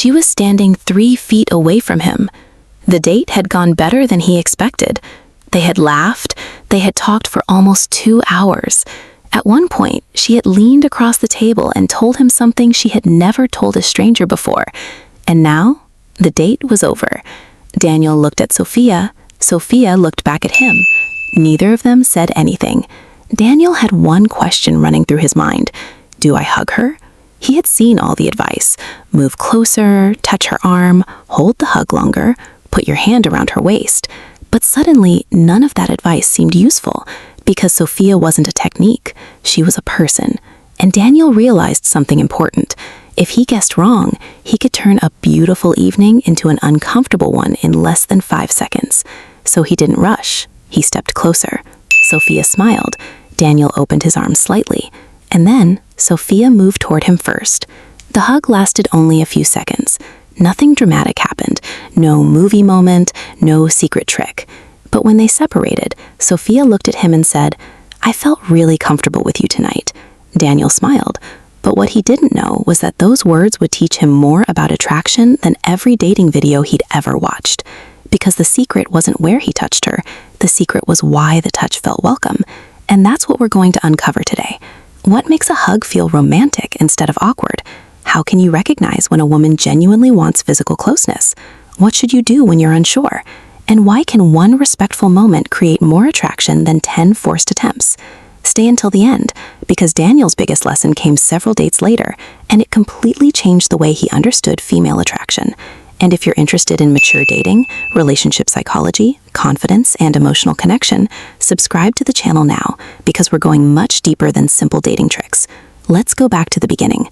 She was standing 3 feet away from him. The date had gone better than he expected. They had laughed, they had talked for almost 2 hours. At one point, she had leaned across the table and told him something she had never told a stranger before. And now, the date was over. Daniel looked at Sophia. Sophia looked back at him. Neither of them said anything. Daniel had one question running through his mind. Do I hug her? He had seen all the advice. Move closer, touch her arm, hold the hug longer, put your hand around her waist. But suddenly, none of that advice seemed useful, because Sophia wasn't a technique, she was a person. And Daniel realized something important. If he guessed wrong, he could turn a beautiful evening into an uncomfortable one in less than 5 seconds. So he didn't rush. He stepped closer. Sophia smiled. Daniel opened his arms slightly. And then, Sophia moved toward him first. The hug lasted only a few seconds. Nothing dramatic happened. No movie moment, no secret trick. But when they separated, Sophia looked at him and said, I felt really comfortable with you tonight. Daniel smiled. But what he didn't know was that those words would teach him more about attraction than every dating video he'd ever watched. Because the secret wasn't where he touched her. The secret was why the touch felt welcome. And that's what we're going to uncover today. What makes a hug feel romantic instead of awkward? How can you recognize when a woman genuinely wants physical closeness? What should you do when you're unsure? And why can one respectful moment create more attraction than 10 forced attempts? Stay until the end, because Daniel's biggest lesson came several dates later, and it completely changed the way he understood female attraction. And if you're interested in mature dating, relationship psychology, confidence, and emotional connection, subscribe to the channel now, because we're going much deeper than simple dating tricks. Let's go back to the beginning.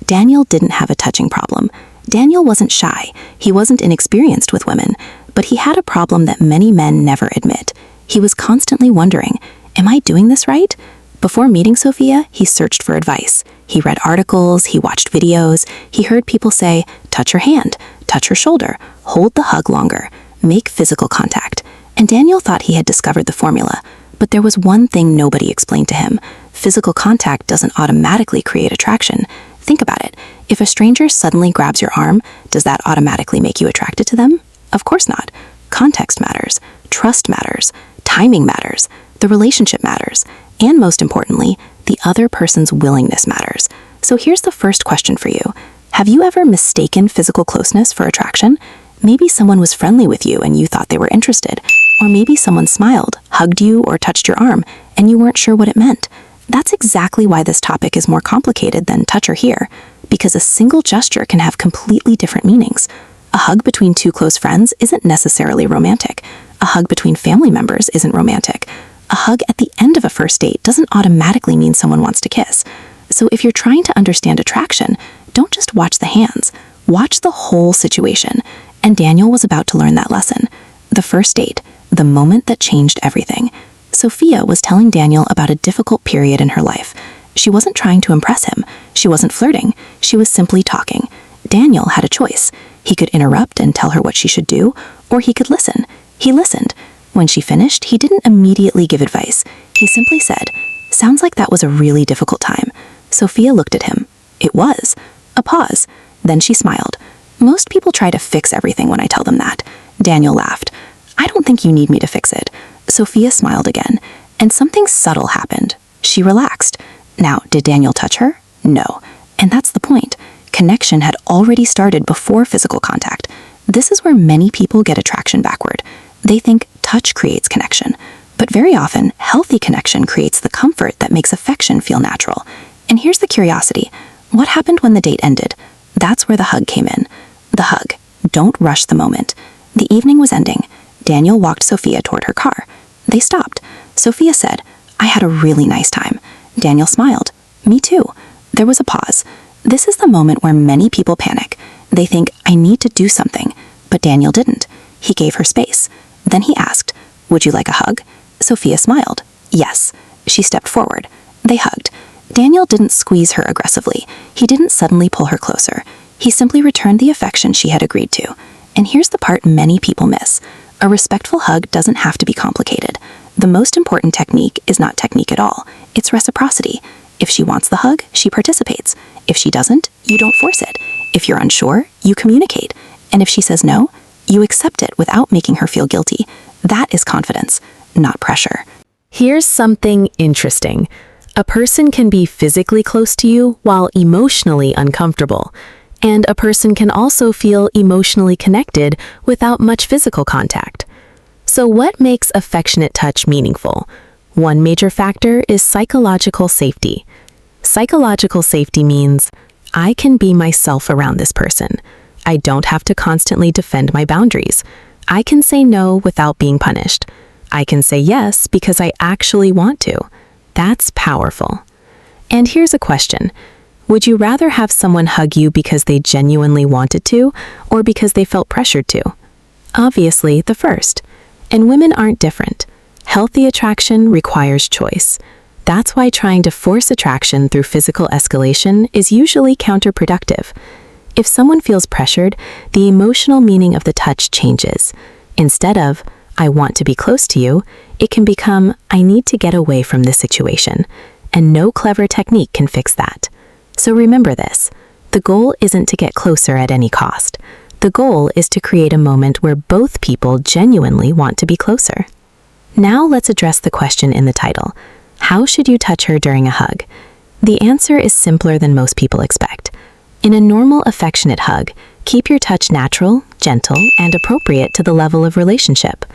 Daniel didn't have a touching problem. Daniel wasn't shy. He wasn't inexperienced with women. But he had a problem that many men never admit. He was constantly wondering, am I doing this right? Before meeting Sophia, he searched for advice. He read articles, he watched videos, he heard people say, touch her hand, touch her shoulder, hold the hug longer, make physical contact. And Daniel thought he had discovered the formula. But there was one thing nobody explained to him. Physical contact doesn't automatically create attraction. Think about it. If a stranger suddenly grabs your arm, does that automatically make you attracted to them? Of course not. Context matters, trust matters, timing matters, the relationship matters, and most importantly, the other person's willingness matters. So here's the first question for you. Have you ever mistaken physical closeness for attraction? Maybe someone was friendly with you and you thought they were interested, or maybe someone smiled, hugged you, or touched your arm, and you weren't sure what it meant. That's exactly why this topic is more complicated than touch or hear, because a single gesture can have completely different meanings. A hug between 2 close friends isn't necessarily romantic. A hug between family members isn't romantic. A hug at the end of a first date doesn't automatically mean someone wants to kiss. So if you're trying to understand attraction, don't just watch the hands. Watch the whole situation. And Daniel was about to learn that lesson. The first date, the moment that changed everything. Sophia was telling Daniel about a difficult period in her life. She wasn't trying to impress him. She wasn't flirting. She was simply talking. Daniel had a choice. He could interrupt and tell her what she should do, or he could listen. He listened. When she finished, he didn't immediately give advice. He simply said, "Sounds like that was a really difficult time." Sophia looked at him. It was. A pause. Then she smiled. Most people try to fix everything when I tell them that. Daniel laughed. I don't think you need me to fix it. Sophia smiled again, and something subtle happened. She relaxed. Now, did Daniel touch her? No. And that's the point. Connection had already started before physical contact. This is where many people get attraction backward. They think touch creates connection. But very often, healthy connection creates the comfort that makes affection feel natural. And here's the curiosity. What happened when the date ended? That's where the hug came in. The hug. Don't rush the moment. The evening was ending. Daniel walked Sophia toward her car. They stopped. Sophia said, "I had a really nice time." Daniel smiled. "Me too." There was a pause. This is the moment where many people panic. They think, I need to do something. But Daniel didn't. He gave her space. Then he asked, "Would you like a hug?" Sophia smiled. Yes. She stepped forward. They hugged. Daniel didn't squeeze her aggressively. He didn't suddenly pull her closer. He simply returned the affection she had agreed to. And here's the part many people miss. A respectful hug doesn't have to be complicated. The most important technique is not technique at all. It's reciprocity. If she wants the hug, she participates. If she doesn't, you don't force it. If you're unsure, you communicate. And if she says no, you accept it without making her feel guilty. That is confidence, not pressure. Here's something interesting. A person can be physically close to you while emotionally uncomfortable. And a person can also feel emotionally connected without much physical contact. So what makes affectionate touch meaningful? One major factor is psychological safety. Psychological safety means I can be myself around this person. I don't have to constantly defend my boundaries. I can say no without being punished. I can say yes because I actually want to. That's powerful. And here's a question. Would you rather have someone hug you because they genuinely wanted to, or because they felt pressured to? Obviously, the first. And women aren't different. Healthy attraction requires choice. That's why trying to force attraction through physical escalation is usually counterproductive. If someone feels pressured, the emotional meaning of the touch changes. Instead of, I want to be close to you, it can become, I need to get away from this situation. And no clever technique can fix that. So remember this. The goal isn't to get closer at any cost. The goal is to create a moment where both people genuinely want to be closer. Now let's address the question in the title. How should you touch her during a hug? The answer is simpler than most people expect. In a normal, affectionate hug, keep your touch natural, gentle, and appropriate to the level of relationship.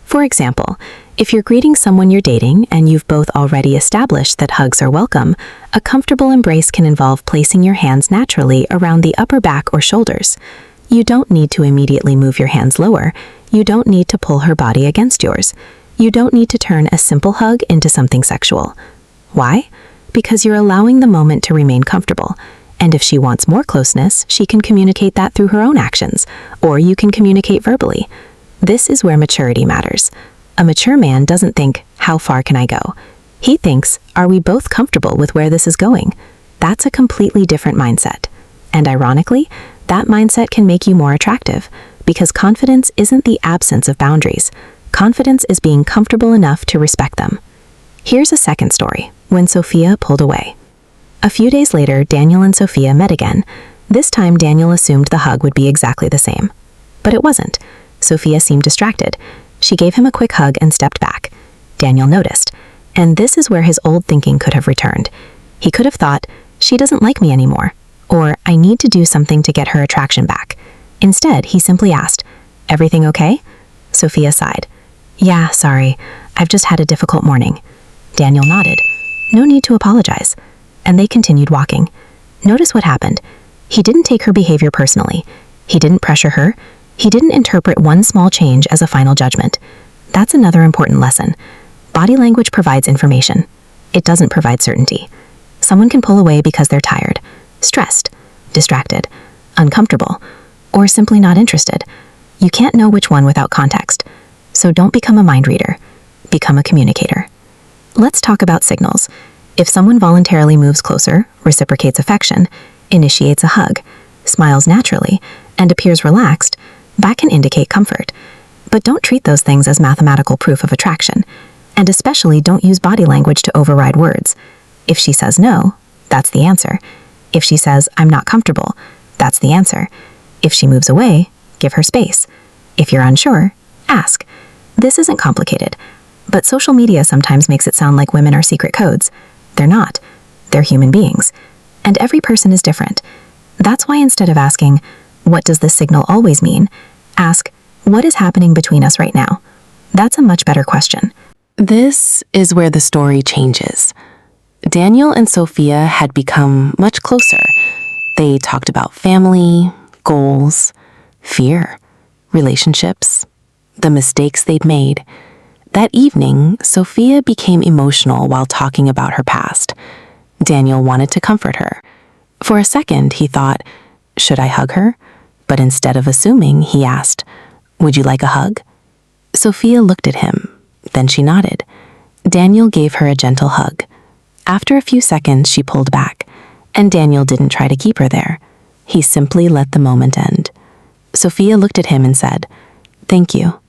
For example, if you're greeting someone you're dating and you've both already established that hugs are welcome, a comfortable embrace can involve placing your hands naturally around the upper back or shoulders. You don't need to immediately move your hands lower. You don't need to pull her body against yours. You don't need to turn a simple hug into something sexual. Why? Because you're allowing the moment to remain comfortable. And if she wants more closeness, she can communicate that through her own actions, or you can communicate verbally. This is where maturity matters. A mature man doesn't think, how far can I go? He thinks, are we both comfortable with where this is going? That's a completely different mindset. And ironically, that mindset can make you more attractive, because confidence isn't the absence of boundaries. Confidence is being comfortable enough to respect them. Here's a second story, when Sophia pulled away. A few days later, Daniel and Sophia met again. This time, Daniel assumed the hug would be exactly the same. But it wasn't. Sophia seemed distracted. She gave him a quick hug and stepped back. Daniel noticed. And this is where his old thinking could have returned. He could have thought, she doesn't like me anymore, or I need to do something to get her attraction back. Instead, he simply asked, everything okay? Sophia sighed. Yeah, sorry. I've just had a difficult morning. Daniel nodded. No need to apologize. And they continued walking. Notice what happened. He didn't take her behavior personally. He didn't pressure her. He didn't interpret one small change as a final judgment. That's another important lesson. Body language provides information. It doesn't provide certainty. Someone can pull away because they're tired, stressed, distracted, uncomfortable, or simply not interested. You can't know which one without context. So don't become a mind reader. Become a communicator. Let's talk about signals. If someone voluntarily moves closer, reciprocates affection, initiates a hug, smiles naturally, and appears relaxed, that can indicate comfort. But don't treat those things as mathematical proof of attraction. And especially don't use body language to override words. If she says no, that's the answer. If she says, I'm not comfortable, that's the answer. If she moves away, give her space. If you're unsure, ask. This isn't complicated. But social media sometimes makes it sound like women are secret codes. They're not. They're human beings. And every person is different. That's why instead of asking, what does this signal always mean? Ask, what is happening between us right now? That's a much better question. This is where the story changes. Daniel and Sophia had become much closer. They talked about family, goals, fear, relationships, the mistakes they'd made. That evening, Sophia became emotional while talking about her past. Daniel wanted to comfort her. For a second, he thought, should I hug her? But instead of assuming, he asked, would you like a hug? Sophia looked at him. Then she nodded. Daniel gave her a gentle hug. After a few seconds, she pulled back, and Daniel didn't try to keep her there. He simply let the moment end. Sophia looked at him and said, thank you.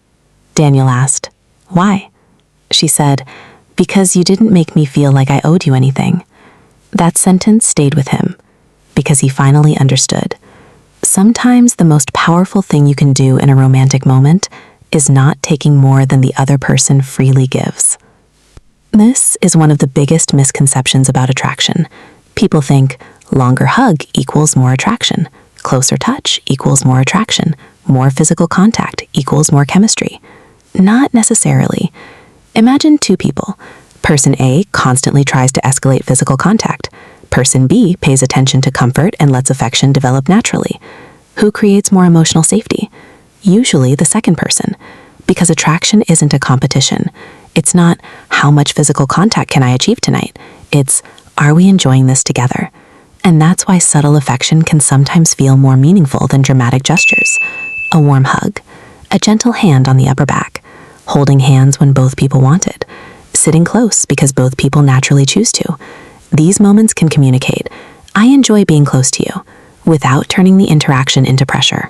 Daniel asked, why? She said, because you didn't make me feel like I owed you anything. That sentence stayed with him, because he finally understood. Sometimes the most powerful thing you can do in a romantic moment is not taking more than the other person freely gives. This is one of the biggest misconceptions about attraction. People think longer hug equals more attraction, closer touch equals more attraction, more physical contact equals more chemistry. Not necessarily. Imagine two people. Person A constantly tries to escalate physical contact. Person B pays attention to comfort and lets affection develop naturally. Who creates more emotional safety? Usually the second person, because attraction isn't a competition. It's not, how much physical contact can I achieve tonight? It's, are we enjoying this together? And that's why subtle affection can sometimes feel more meaningful than dramatic gestures. A warm hug, a gentle hand on the upper back, holding hands when both people want it, sitting close because both people naturally choose to. These moments can communicate, I enjoy being close to you, without turning the interaction into pressure.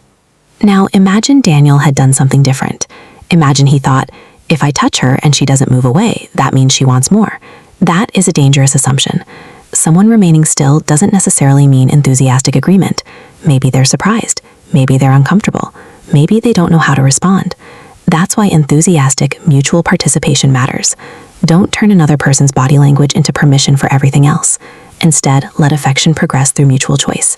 Now imagine Daniel had done something different. Imagine he thought, if I touch her and she doesn't move away, that means she wants more. That is a dangerous assumption. Someone remaining still doesn't necessarily mean enthusiastic agreement. Maybe they're surprised. Maybe they're uncomfortable. Maybe they don't know how to respond. That's why enthusiastic, mutual participation matters. Don't turn another person's body language into permission for everything else. Instead, let affection progress through mutual choice.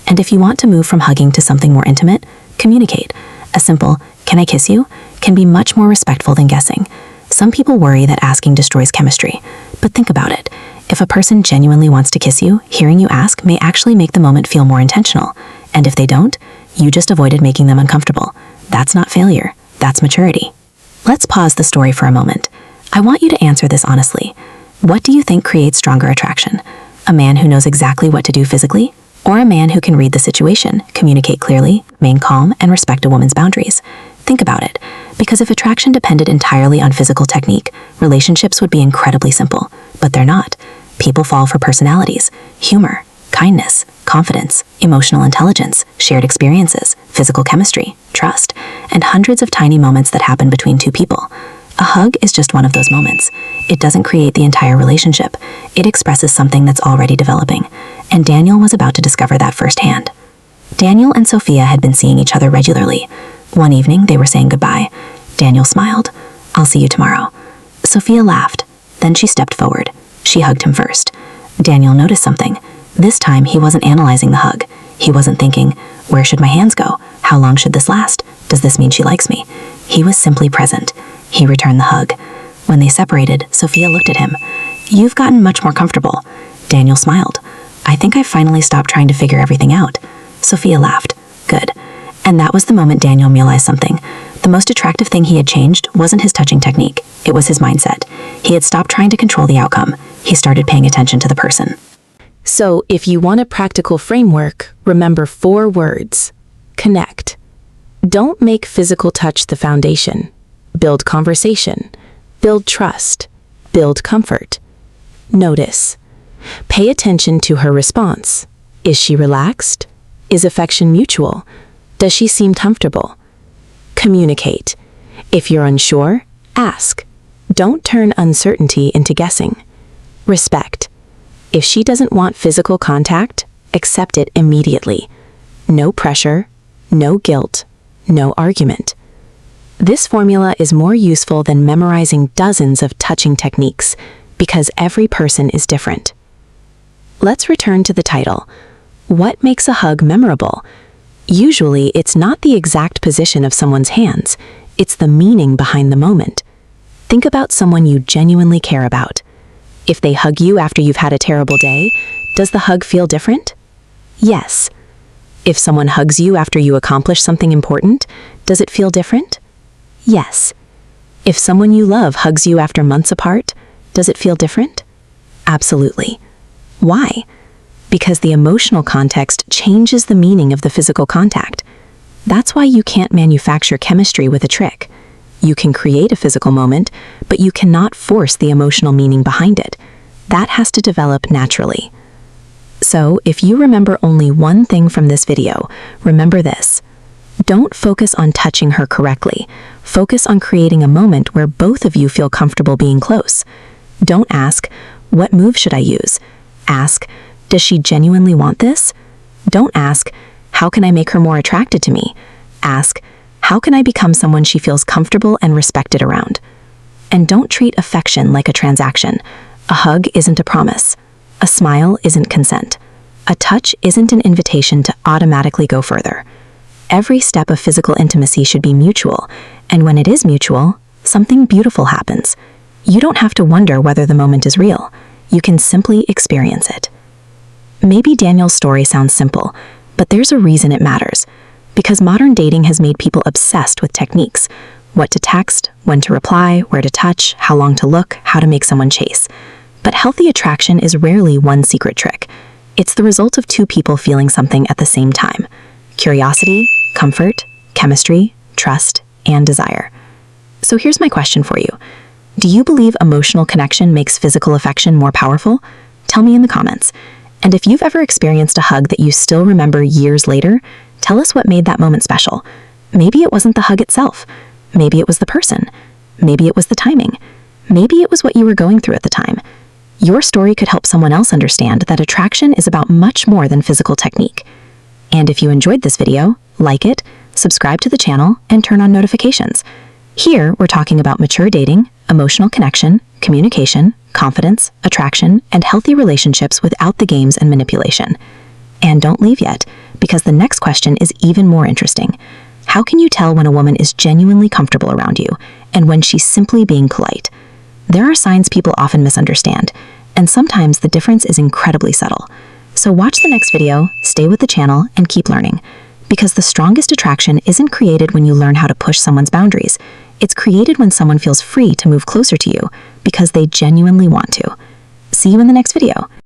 And if you want to move from hugging to something more intimate, communicate. A simple, can I kiss you, can be much more respectful than guessing. Some people worry that asking destroys chemistry. But think about it. If a person genuinely wants to kiss you, hearing you ask may actually make the moment feel more intentional. And if they don't, you just avoided making them uncomfortable. That's not failure. That's maturity. Let's pause the story for a moment. I want you to answer this honestly. What do you think creates stronger attraction? A man who knows exactly what to do physically? Or a man who can read the situation, communicate clearly, remain calm, and respect a woman's boundaries? Think about it, because if attraction depended entirely on physical technique, relationships would be incredibly simple. But they're not. People fall for personalities, humor, kindness, confidence, emotional intelligence, shared experiences, physical chemistry, trust, and hundreds of tiny moments that happen between two people. A hug is just one of those moments. It doesn't create the entire relationship. It expresses something that's already developing. And Daniel was about to discover that firsthand. Daniel and Sophia had been seeing each other regularly. One evening, they were saying goodbye. Daniel smiled. I'll see you tomorrow. Sophia laughed. Then she stepped forward. She hugged him first. Daniel noticed something. This time, he wasn't analyzing the hug. He wasn't thinking, where should my hands go? How long should this last? Does this mean she likes me? He was simply present. He returned the hug. When they separated, Sophia looked at him. You've gotten much more comfortable. Daniel smiled. I think I finally stopped trying to figure everything out. Sophia laughed. Good. And that was the moment Daniel realized something. The most attractive thing he had changed wasn't his touching technique. It was his mindset. He had stopped trying to control the outcome. He started paying attention to the person. So, if you want a practical framework, remember 4 words. Connect. Don't make physical touch the foundation. Build conversation. Build trust. Build comfort. Notice. Pay attention to her response. Is she relaxed? Is affection mutual? Does she seem comfortable? Communicate. If you're unsure, ask. Don't turn uncertainty into guessing. Respect. If she doesn't want physical contact, accept it immediately. No pressure, no guilt, no argument. This formula is more useful than memorizing dozens of touching techniques because every person is different. Let's return to the title. What makes a hug memorable? Usually, it's not the exact position of someone's hands. It's the meaning behind the moment. Think about someone you genuinely care about. If they hug you after you've had a terrible day, does the hug feel different? Yes. If someone hugs you after you accomplish something important, does it feel different? Yes. If someone you love hugs you after months apart, does it feel different? Absolutely. Why? Because the emotional context changes the meaning of the physical contact. That's why you can't manufacture chemistry with a trick. You can create a physical moment, but you cannot force the emotional meaning behind it. That has to develop naturally. So, if you remember only one thing from this video, remember this. Don't focus on touching her correctly. Focus on creating a moment where both of you feel comfortable being close. Don't ask, what move should I use? Ask, does she genuinely want this? Don't ask, how can I make her more attracted to me? Ask, how can I become someone she feels comfortable and respected around? And don't treat affection like a transaction. A hug isn't a promise. A smile isn't consent. A touch isn't an invitation to automatically go further. Every step of physical intimacy should be mutual, and when it is mutual, something beautiful happens. You don't have to wonder whether the moment is real. You can simply experience it. Maybe Daniel's story sounds simple, but there's a reason it matters. Because modern dating has made people obsessed with techniques. What to text, when to reply, where to touch, how long to look, how to make someone chase. But healthy attraction is rarely one secret trick. It's the result of two people feeling something at the same time. Curiosity, comfort, chemistry, trust, and desire. So here's my question for you. Do you believe emotional connection makes physical affection more powerful? Tell me in the comments. And if you've ever experienced a hug that you still remember years later, tell us what made that moment special. Maybe it wasn't the hug itself. Maybe it was the person. Maybe it was the timing. Maybe it was what you were going through at the time. Your story could help someone else understand that attraction is about much more than physical technique. And if you enjoyed this video, like it, subscribe to the channel, and turn on notifications. Here, we're talking about mature dating, emotional connection, communication, confidence, attraction, and healthy relationships without the games and manipulation. And don't leave yet, because the next question is even more interesting. How can you tell when a woman is genuinely comfortable around you and when she's simply being polite? There are signs people often misunderstand, and sometimes the difference is incredibly subtle. So watch the next video, stay with the channel, and keep learning. Because the strongest attraction isn't created when you learn how to push someone's boundaries. It's created when someone feels free to move closer to you because they genuinely want to. See you in the next video.